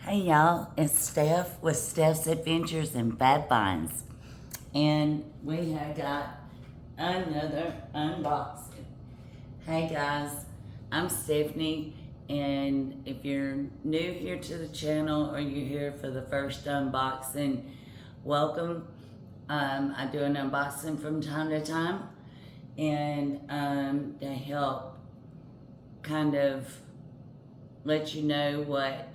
Hey y'all, it's Steph with Steph's Adventures in Bad Finds. And we have got another unboxing. Hey guys, I'm Stephanie, and if you're new here to the channel or you're here for the first unboxing, welcome. I do an unboxing from time to time, and to help kind of let you know what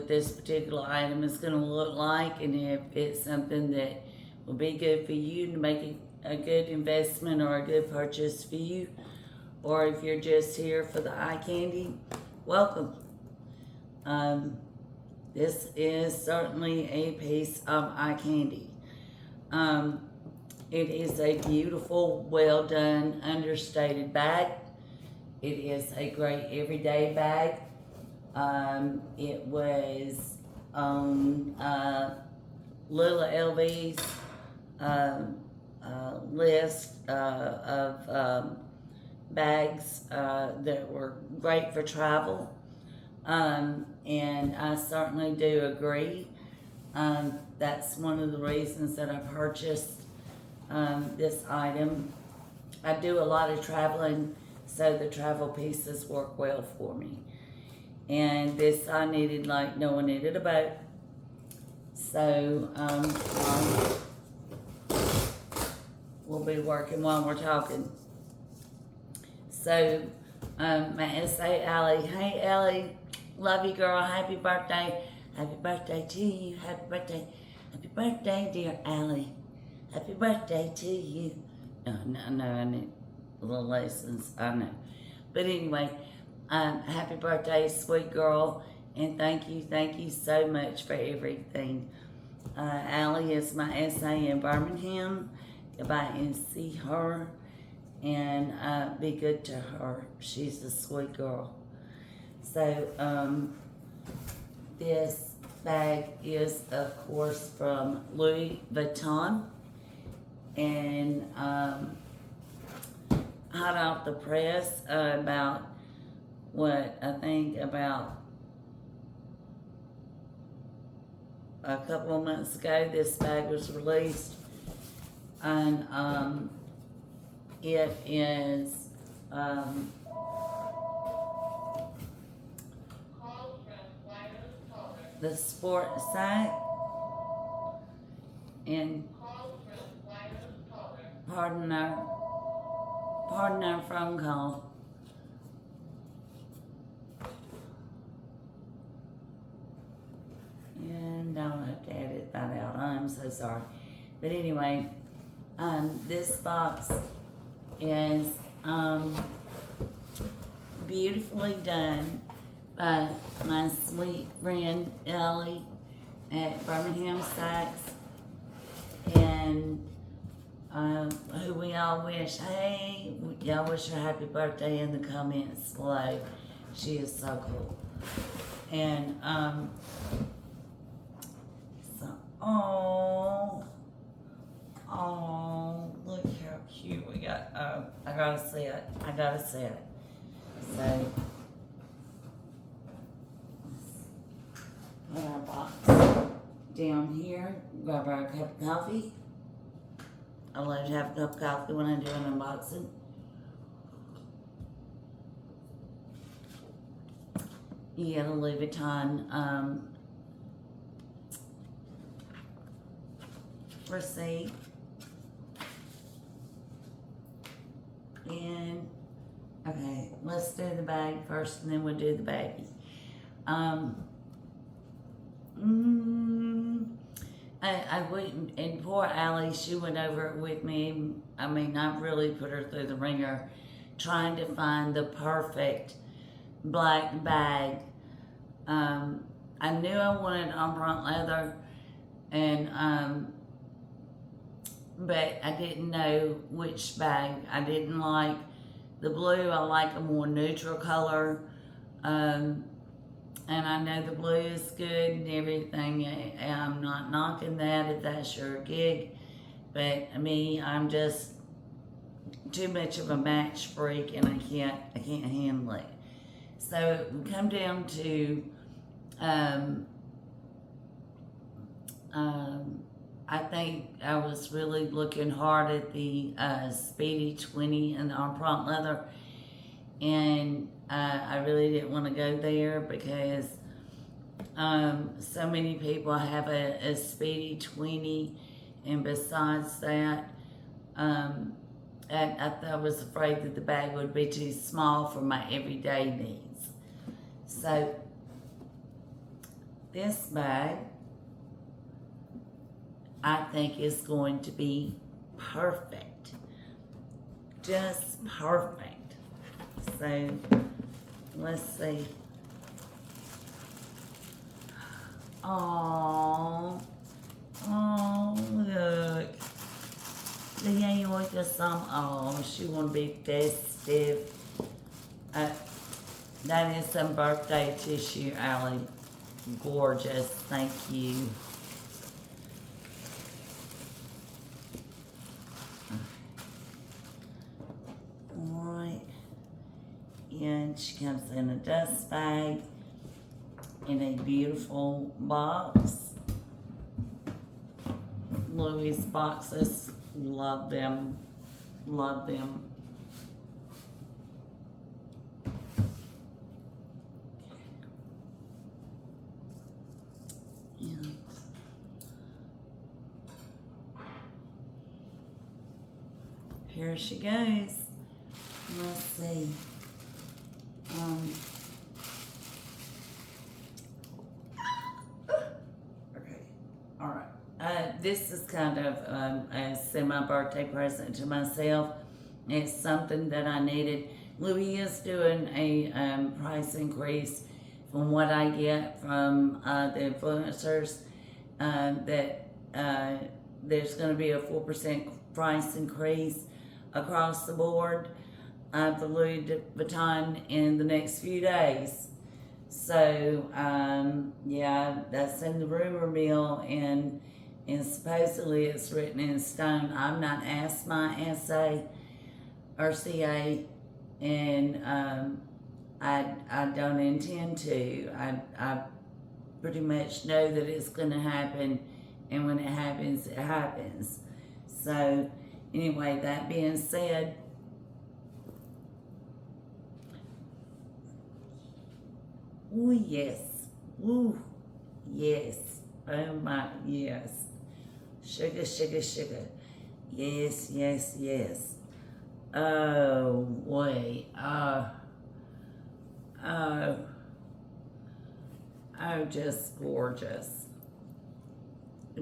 this particular item is going to look like, and if it's something that will be good for you to make a good investment or a good purchase for you, or if you're just here for the eye candy, welcome. This is certainly a piece of eye candy. It is a beautiful, well done, understated bag. It is a great everyday bag. It was on Lila LV's list of bags that were great for travel, and I certainly do agree. That's one of the reasons that I purchased this item. I do a lot of traveling, so the travel pieces work well for me. And this I needed like no one needed a boat. So we'll be working while we're talking. So my SA Allie, hey Allie, love you girl, happy birthday to you, happy birthday dear Allie, happy birthday to you. No, I need a little lessons, I know. But anyway, happy birthday, sweet girl, and thank you so much for everything. Allie is my SA in Birmingham. Go by and see her, and be good to her. She's a sweet girl. So, this bag is, of course, from Louis Vuitton, and hot off the press, about what I think about a couple of months ago, this bag was released, and it is the Sport Sac, and pardon our phone call. And I'll have to edit that out. I'm so sorry. But anyway, this box is beautifully done by my sweet friend Ellie at Birmingham Sacs, and who we all wish, hey, y'all wish her happy birthday in the comments below. She is so cool. And oh, look how cute we got. I gotta see it. So, put our box down here, grab our cup of coffee. I love to have a cup of coffee when I do an unboxing. You get a Louis Vuitton receipt, and okay, let's do the bag first, and then we'll do the baby. I went, and poor Allie, she went over it with me. I mean, I really put her through the ringer trying to find the perfect black bag. I knew I wanted empreinte leather, and but I didn't know which bag. I didn't like the blue. I like a more neutral color. And I know the blue is good and everything. I'm not knocking that if that's your gig. But me, I'm just too much of a match freak, and I can't handle it. So we come down to Um, I think I was really looking hard at the Speedy 20 and on prompt leather, and I really didn't want to go there because so many people have a Speedy 20, and besides that, I was afraid that the bag would be too small for my everyday needs. So this bag, I think, is going to be perfect. Just perfect. So let's see. Oh, look. The Yayoika some. Oh, she want to be festive. That is some birthday tissue, Allie. Gorgeous. Thank you. Alright. And she comes in a dust bag in a beautiful box. Louis boxes. Love them. Love them. And here she goes. Let's see. Okay. All right. This is kind of a semi-birthday present to myself. It's something that I needed. Louis is doing a price increase from what I get from the influencers, that there's going to be a 4% price increase across the board for Louis Vuitton in the next few days. So, yeah, that's in the rumor mill, and supposedly it's written in stone. I've not asked my SA or CA, and I don't intend to. I pretty much know that it's going to happen, and when it happens, it happens. So, anyway, that being said, ooh, yes. Ooh, yes. Oh my, yes. Sugar, sugar, sugar. Yes, yes, yes. Oh, boy. Oh, just gorgeous.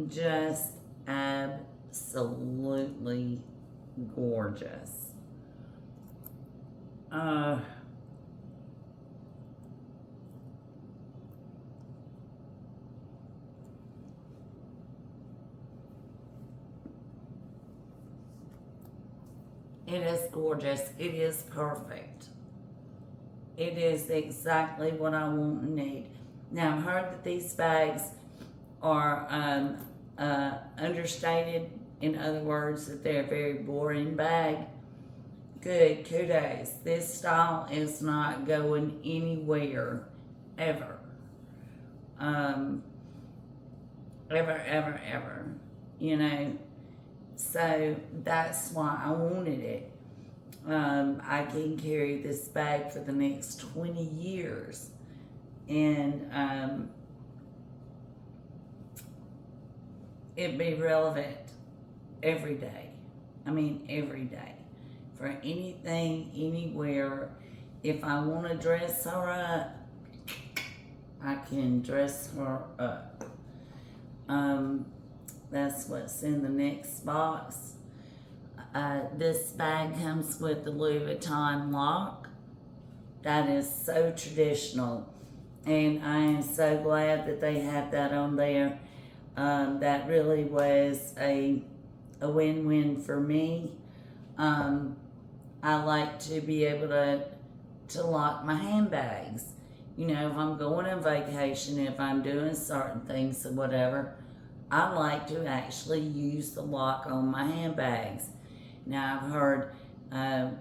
Just absolutely gorgeous. It is gorgeous. It is perfect. It is exactly what I want and need. Now, I've heard that these bags are understated. In other words, that they're a very boring bag. Good, kudos. This style is not going anywhere, ever. Ever. You know, so that's why I wanted it. I can carry this bag for the next 20 years. And it'd be relevant every day. I mean, every day. For anything, anywhere. If I want to dress her up, I can dress her up. That's what's in the next box. This bag comes with the Louis Vuitton lock. That is so traditional. And I am so glad that they have that on there. That really was a win-win for me. I like to be able to lock my handbags. You know, if I'm going on vacation, if I'm doing certain things or whatever, I like to actually use the lock on my handbags. Now, I've heard,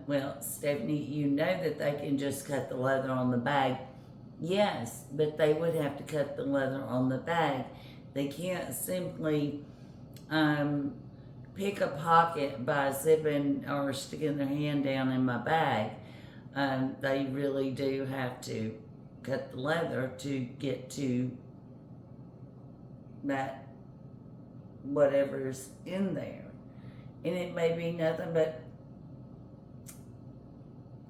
well, Stephanie, you know that they can just cut the leather on the bag. Yes, but they would have to cut the leather on the bag. They can't simply pick a pocket by zipping or sticking their hand down in my bag. They really do have to cut the leather to get to that whatever's in there. And it may be nothing but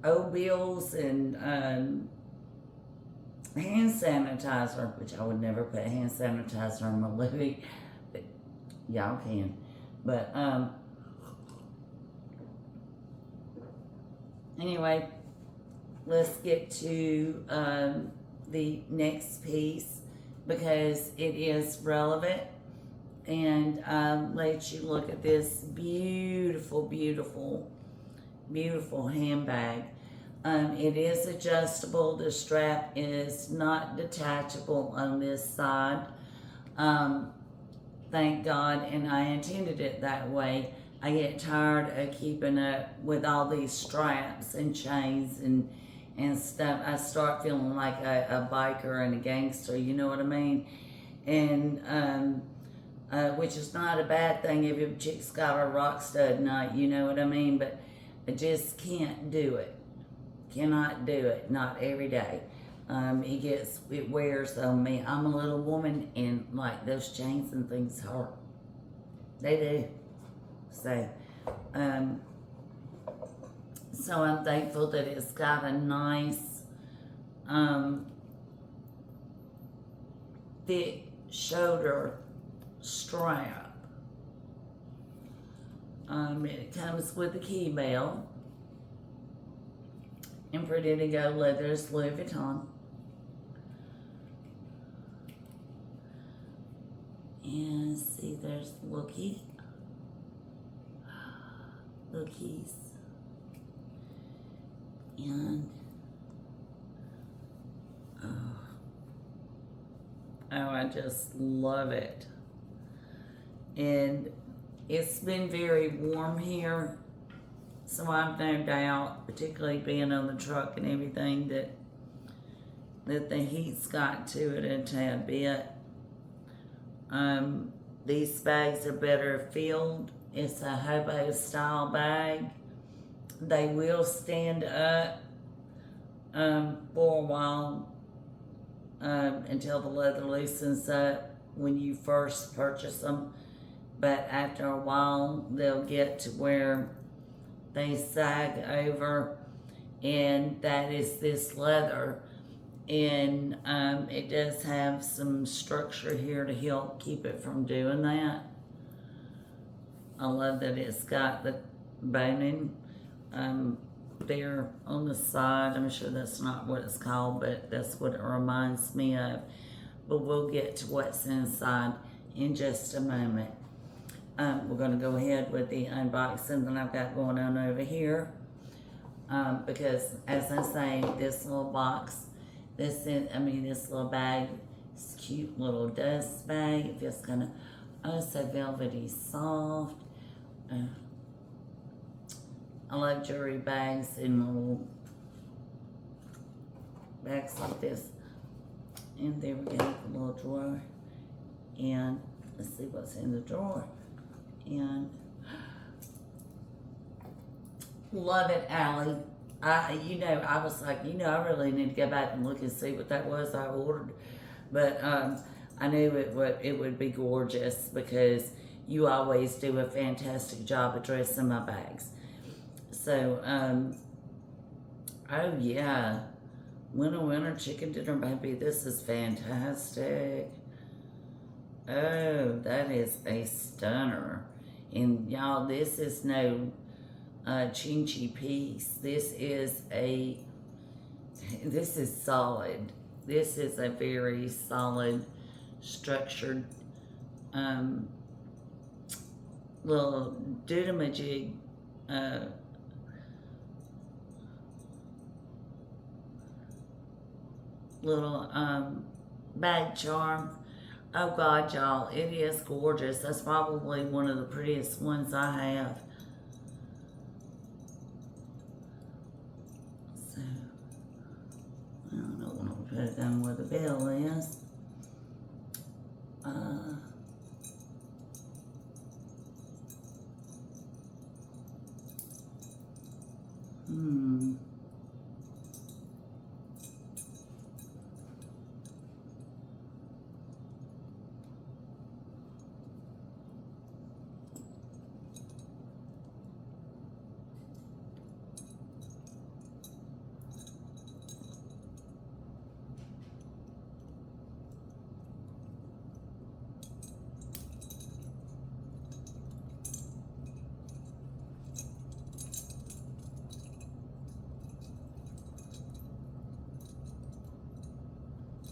old bills and hand sanitizer, which I would never put hand sanitizer on my Louis, but y'all can. But anyway, let's get to the next piece because it is relevant and let you look at this beautiful, beautiful, beautiful handbag. It is adjustable. The strap is not detachable on this side. Thank God, and I intended it that way. I get tired of keeping up with all these straps and chains and stuff. I start feeling like a biker and a gangster, you know what I mean? And which is not a bad thing if a chick's got a rock stud nut, you know what I mean? But I just can't do it. Cannot do it, not every day. It wears on me. I'm a little woman and like those chains and things hurt. They do. So I'm thankful that it's got a nice, thick shoulder strap. It comes with a key belt. And pretty to go leather is Louis Vuitton. And see, there's little keys. Little keys. And I just love it. And it's been very warm here. So I've no doubt, particularly being on the truck and everything, that the heat's got to it a tad bit. These bags are better filled. It's a hobo style bag. They will stand up for a while until the leather loosens up when you first purchase them. But after a while, they'll get to where they sag over, and that is this leather. And it does have some structure here to help keep it from doing that. I love that it's got the boning there on the side. I'm sure that's not what it's called, but that's what it reminds me of. But we'll get to what's inside in just a moment. We're going to go ahead with the unboxing that I've got going on over here. Because, as I say, this little box, this little bag, this cute little dust bag. It feels kind of, oh, so velvety soft. I love jewelry bags in little bags like this. And there we go, the little drawer. And let's see what's in the drawer. And love it, Allie. I was like, I really need to go back and look and see what that was I ordered. But I knew it would be gorgeous because you always do a fantastic job of dressing my bags. So, oh yeah, winter chicken dinner, baby. This is fantastic. Oh, that is a stunner. And y'all, this is no chinchy piece. This is solid. This is a very solid, structured little doodle-majig little bag charm. Oh God, y'all, it is gorgeous. That's probably one of the prettiest ones I have. So, I don't know what I'm put it down where the bill is.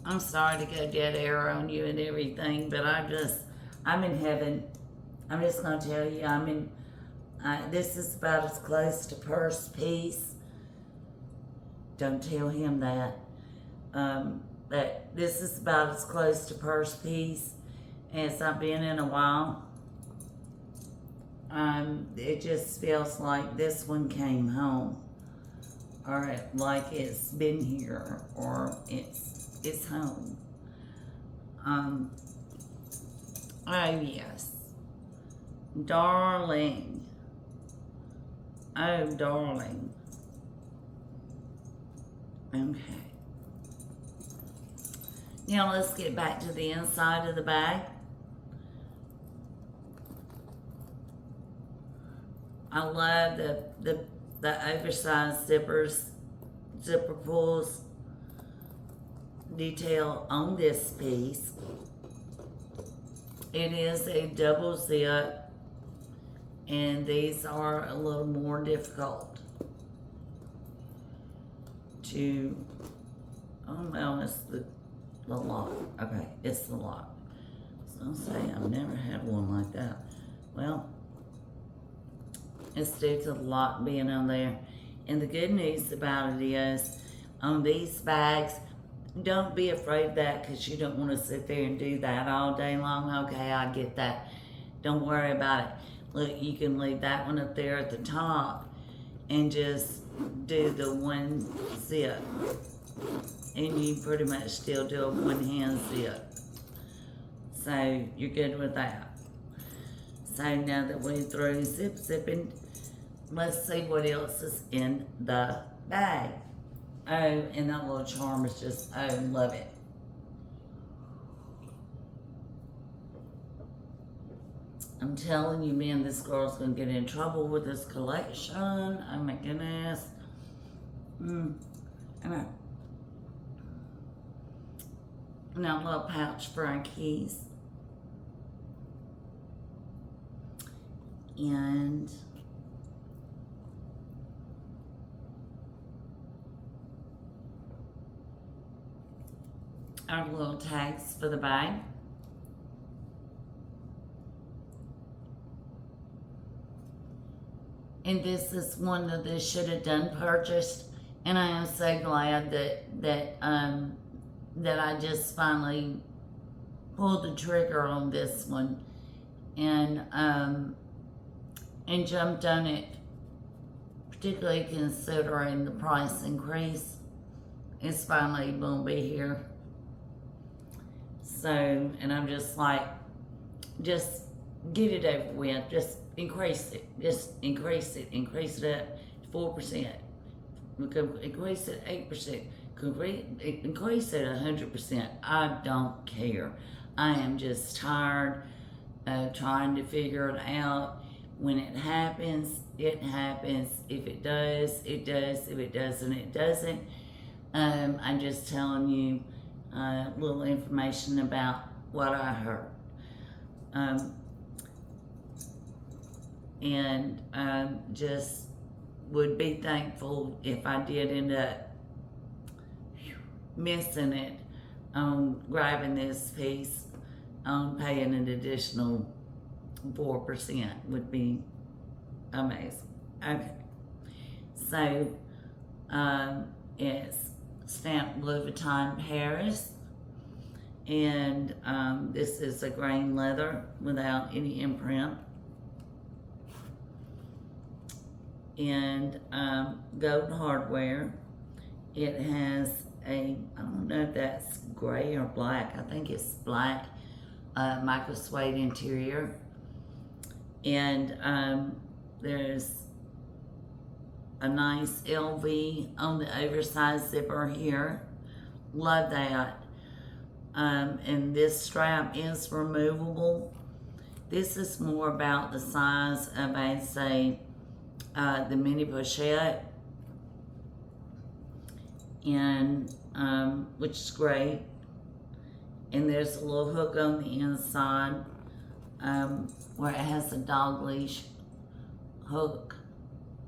I'm sorry to go dead air on you and everything, but I'm in heaven. I'm just going to tell you, this is about as close to purse peace. Don't tell him that. But this is about as close to purse peace as I've been in a while. It just feels like this one came home, or like it's been here, or it's home. Oh yes, darling. Oh darling. Okay. Now let's get back to the inside of the bag. I love the oversized zipper pulls detail on this piece. It is a double zip, and these are a little more difficult to, oh no, it's the lock. Okay, it's the lock. I was gonna say, I've never had one like that. Well, it's due to the lock being on there. And the good news about it is, on these bags, don't be afraid of that, because you don't want to sit there and do that all day long. Okay, I get that. Don't worry about it. Look, you can leave that one up there at the top and just do the one zip. And you pretty much still do a one hand zip. So you're good with that. So now that we're through zipping, let's see what else is in the bag. Oh, and that little charm is just, oh, love it. I'm telling you, man, this girl's gonna get in trouble with this collection. Oh my goodness. And a little pouch for our keys. And our little tags for the bag. And this is one that this should have done purchased, and I am so glad that I just finally pulled the trigger on this one and jumped on it, particularly considering the price increase. It's finally gonna be here. So, and I'm just like, just get it over with. Just increase it. Just increase it. Increase it up to 4%. Increase it 8%. Increase it 100%. I don't care. I am just tired of trying to figure it out. When it happens, it happens. If it does, it does. If it doesn't, it doesn't. I'm just telling you a little information about what I heard. And just would be thankful if I did end up missing it on grabbing this piece, on paying an additional 4% would be amazing. Okay, so it's stamped Louis Vuitton Paris, and this is a grain leather without any imprint, and gold hardware. It has a, I don't know know if that's gray or black. I think it's black. Micro suede interior. And there's a nice LV on the oversized zipper here. Love that. And this strap is removable. This is more about the size of, I'd say, the mini pochette. And, which is great. And there's a little hook on the inside, where it has a dog leash hook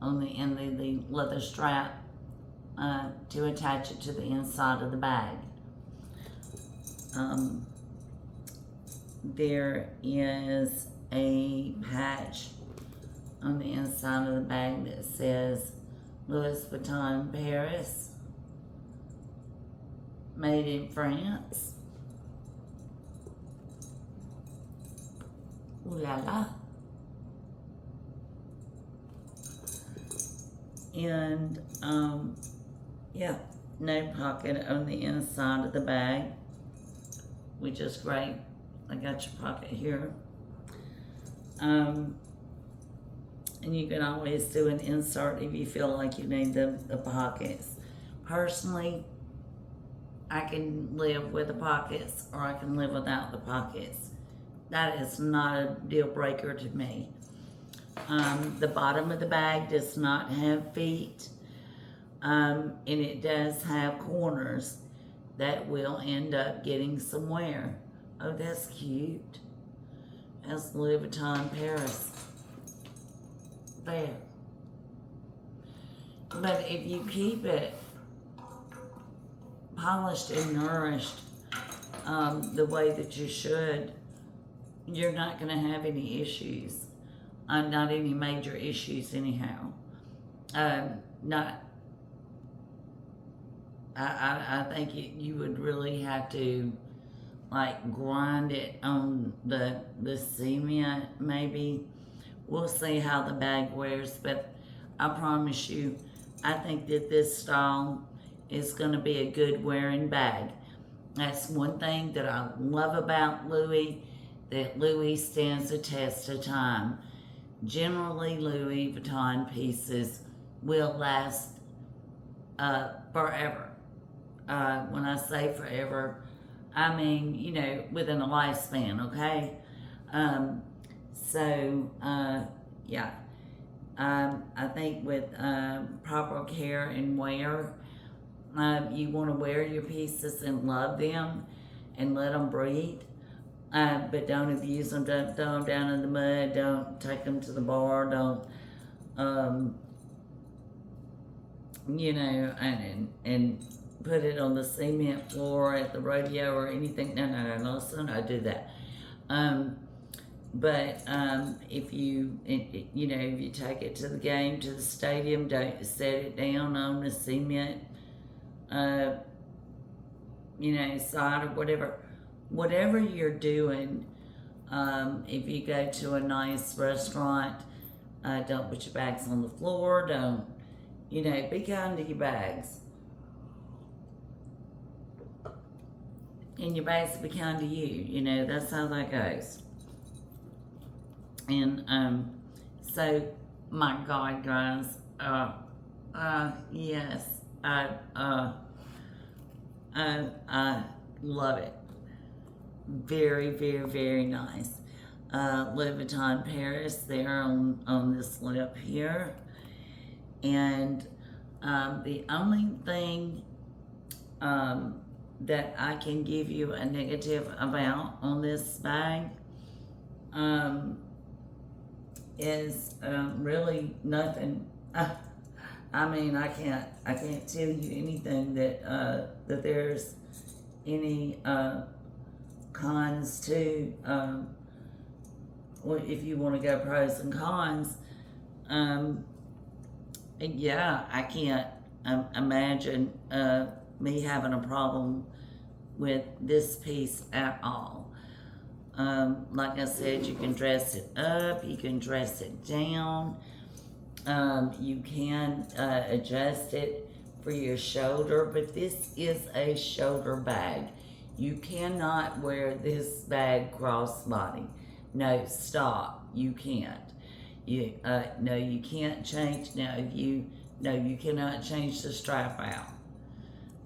on the end of the leather strap, to attach it to the inside of the bag. There is a patch on the inside of the bag that says Louis Vuitton Paris, made in France. Ooh la la. And, yeah, no pocket on the inside of the bag, which is great. I got your pocket here. And you can always do an insert if you feel like you need the pockets. Personally, I can live with the pockets, or I can live without the pockets. That is not a deal breaker to me. The bottom of the bag does not have feet, and it does have corners that will end up getting some wear. Oh, that's cute. That's Louis Vuitton Paris. There. But if you keep it polished and nourished the way that you should, you're not going to have any issues. Not any major issues anyhow. I think you would really have to like grind it on the cement maybe. We'll see how the bag wears, but I promise you, I think that this style is going to be a good wearing bag. That's one thing that I love about Louis, that Louis stands the test of time. Generally, Louis Vuitton pieces will last forever. When I say forever, I mean, you know, within a lifespan, okay? Yeah. I think with proper care and wear, you want to wear your pieces and love them and let them breathe. But don't abuse them, don't throw them down in the mud, don't take them to the bar, don't, you know, and put it on the cement floor at the rodeo or anything. No, let's not do that. But if you, you know, if you take it to the game, to the stadium, don't set it down on the cement, you know, side or whatever. Whatever you're doing, if you go to a nice restaurant, don't put your bags on the floor, don't, you know, be kind to your bags. And your bags will be kind to you, you know, that's how that goes. And, so, my God, guys, yes, I love it. Very, very, very nice. Louis Vuitton Paris there on this lip here. And the only thing that I can give you a negative about on this bag is really nothing. I mean, I can't tell you anything that that there's any cons to, if you want to go pros and cons. Yeah, I can't imagine me having a problem with this piece at all. Like I said, you can dress it up, you can dress it down, you can adjust it for your shoulder, but this is a shoulder bag. You cannot wear this bag crossbody. No, stop. You can't. No, you can't change. No, you cannot change the strap out.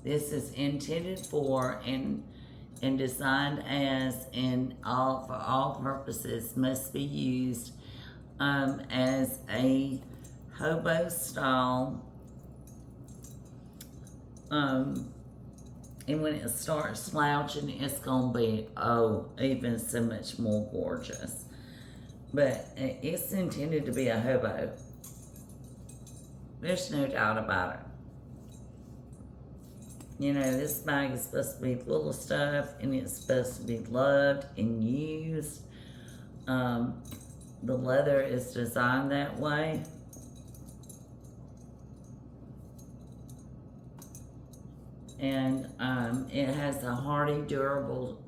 This is intended for and designed as, and all for all purposes must be used as a hobo style. And when it starts slouching, it's gonna be, even so much more gorgeous. But it's intended to be a hobo. There's no doubt about it. You know, this bag is supposed to be full of stuff, and it's supposed to be loved and used. The leather is designed that way. And it has a hardy, durable,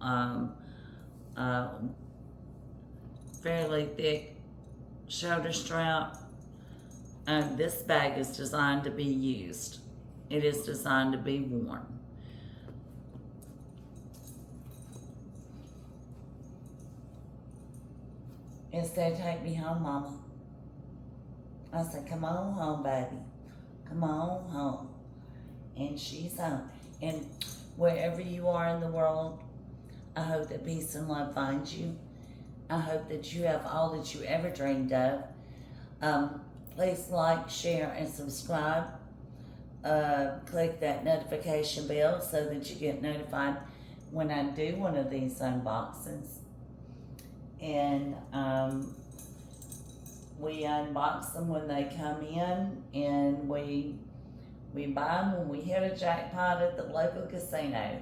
fairly thick shoulder strap. This bag is designed to be used. It is designed to be worn. It said, "Take me home, Mama." I said, "Come on home, baby. Come on home." And she's home. And wherever you are in the world, I hope that peace and love finds you. I hope that you have all that you ever dreamed of. Please like, share, and subscribe. Click that notification bell so that you get notified when I do one of these unboxings. And we unbox them when they come in, and we buy them when we hit a jackpot at the local casino.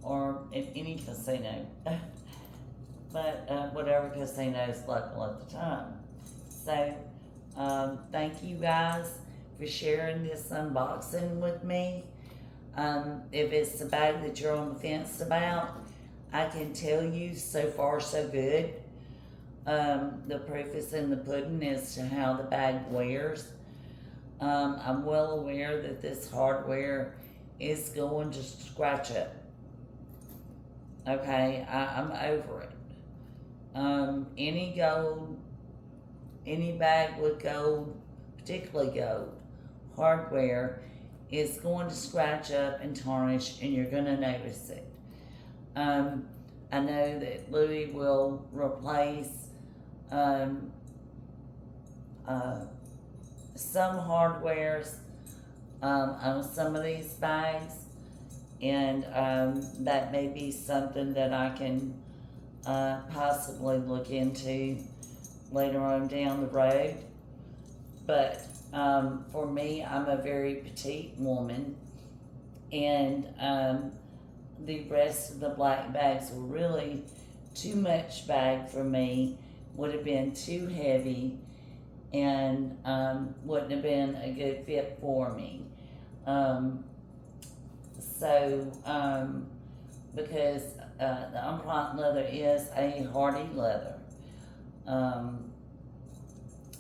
Or at any casino. But whatever casino is local at the time. So, thank you guys for sharing this unboxing with me. If it's a bag that you're on the fence about, I can tell you so far so good. The proof is in the pudding as to how the bag wears. I'm well aware that this hardware is going to scratch up. Okay, I'm over it. Any gold, any bag with gold, particularly gold, hardware is going to scratch up and tarnish, and you're going to notice it. I know that Louis will replace some hardwares on some of these bags, and that may be something that I can possibly look into later on down the road. But for me, I'm a very petite woman, and the rest of the black bags were really too much bag for me, would have been too heavy, and wouldn't have been a good fit for me. Because the unplanned leather is a hardy leather, and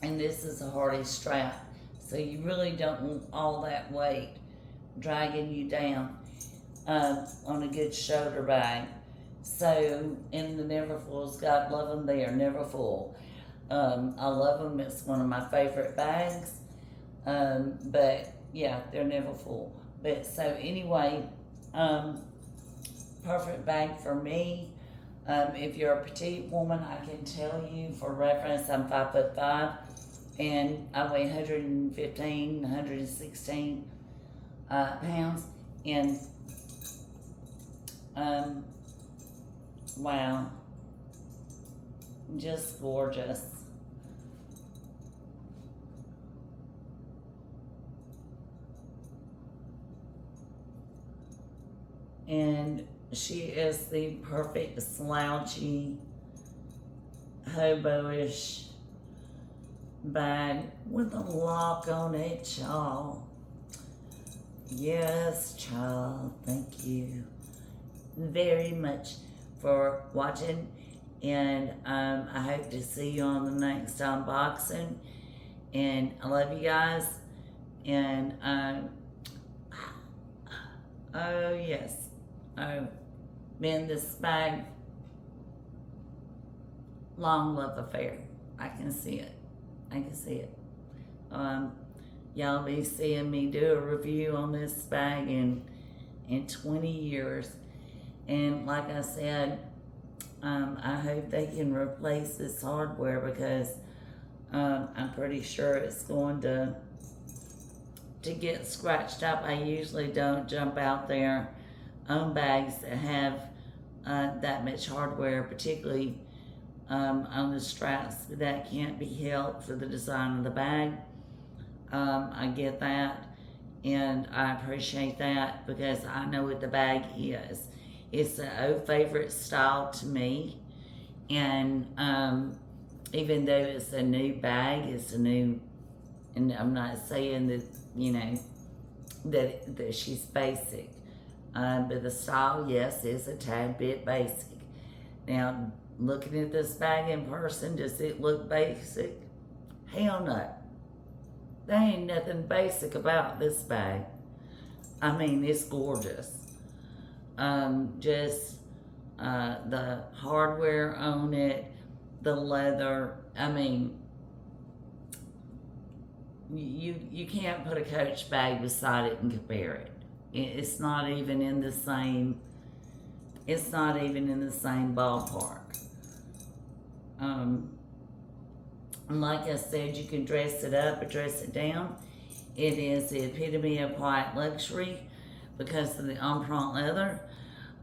this is a hardy strap, so you really don't want all that weight dragging you down on a good shoulder bag. So, in the Never Fulls, God love them, they are never full. I love them, it's one of my favorite bags, but yeah, they're never full. But so anyway, perfect bag for me. If you're a petite woman, I can tell you for reference, I'm 5'5", and I weigh 115, 116 pounds, and wow, just gorgeous. And she is the perfect slouchy, hobo-ish bag with a lock on it, child. Yes, child, thank you very much for watching, and I hope to see you on the next unboxing, and I love you guys. And, oh yes, oh, man, this bag, long love affair. I can see it. I can see it. Y'all be seeing me do a review on this bag in 20 years. And like I said, I hope they can replace this hardware, because I'm pretty sure it's going to get scratched up. I usually don't jump out there on bags that have that much hardware, particularly on the straps. That can't be helped for the design of the bag. I get that, and I appreciate that, because I know what the bag is. It's an old favorite style to me, and even though it's a new bag, it's a new, and I'm not saying that, you know, that she's basic, but the style, yes, is a tad bit basic. Now, looking at this bag in person, does it look basic? Hell no. There ain't nothing basic about this bag. I mean, it's gorgeous. Just the hardware on it, the leather. I mean, you can't put a Coach bag beside it and compare it. It's not even in the same. It's not even in the same ballpark. Like I said, you can dress it up or dress it down. It is the epitome of quiet luxury because of the empreinte leather.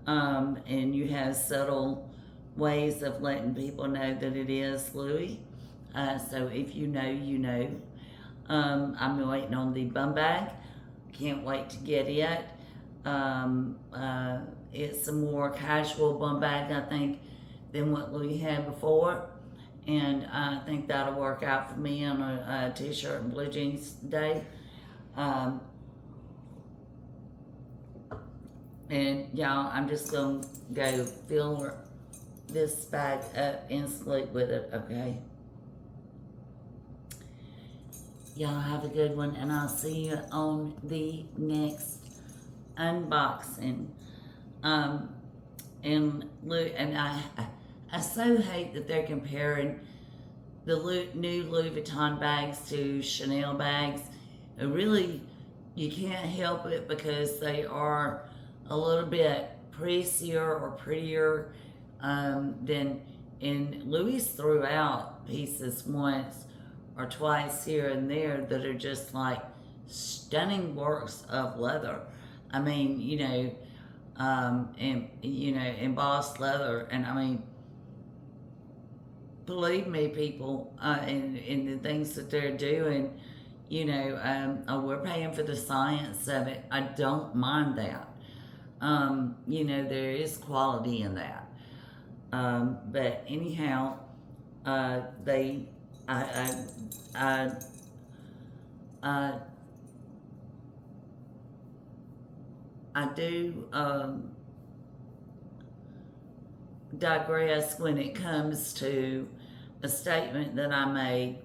And you have subtle ways of letting people know that it is Louis. So if you know, you know. I'm waiting on the bum bag. Can't wait to get it. It's a more casual bum bag, I think, than what Louis had before. And I think that'll work out for me on a t-shirt and blue jeans day. And y'all, I'm just gonna go fill this bag up and sleep with it, okay? Y'all have a good one, and I'll see you on the next unboxing. And I so hate that they're comparing the new Louis Vuitton bags to Chanel bags. Really, you can't help it, because they are a little bit pricier or prettier than, and Louis threw out pieces once or twice here and there that are just like stunning works of leather. I mean, you know, and you know, embossed leather, and I mean, believe me, people, in the things that they're doing, you know, we're paying for the science of it. I don't mind that. You know, there is quality in that. But anyhow, I do digress when it comes to a statement that I made,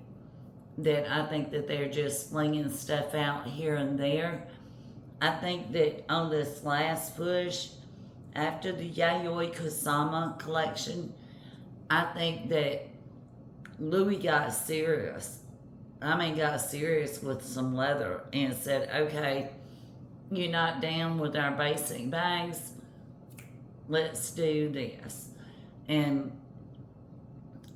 that I think that they're just flinging stuff out here and there. I think that on this last push, after the Yayoi Kusama collection, I think that Louis got serious. I mean, got serious with some leather and said, okay, you're not down with our basic bags, let's do this. And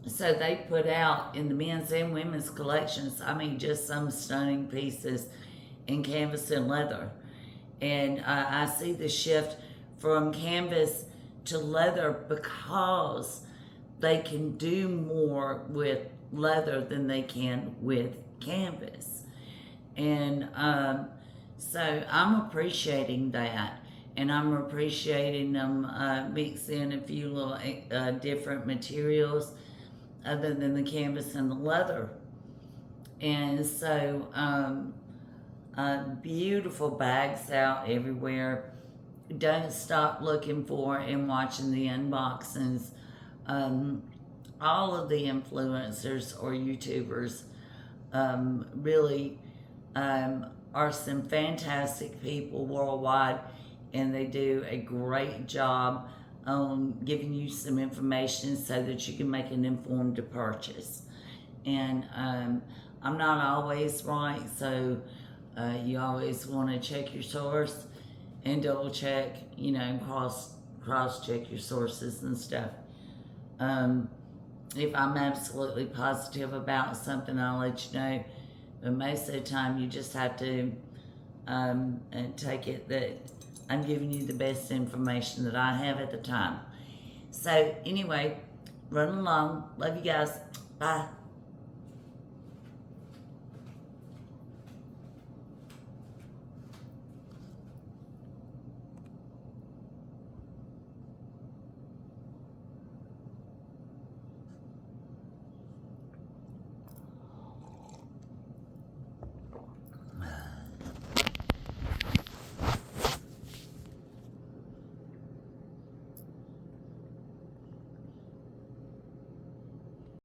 so they put out in the men's and women's collections, I mean, just some stunning pieces in canvas and leather. And I see the shift from canvas to leather because they can do more with leather than they can with canvas. And so I'm appreciating that. And I'm appreciating them mixing a few little different materials other than the canvas and the leather. And so beautiful bags out everywhere. Don't stop looking for and watching the unboxings. All of the influencers or YouTubers really are some fantastic people worldwide, and they do a great job on giving you some information so that you can make an informed purchase. And I'm not always right, so you always want to check your source and double check, you know, cross check your sources and stuff. If I'm absolutely positive about something, I'll let you know. But most of the time, you just have to take it that I'm giving you the best information that I have at the time. So anyway, run along. Love you guys. Bye.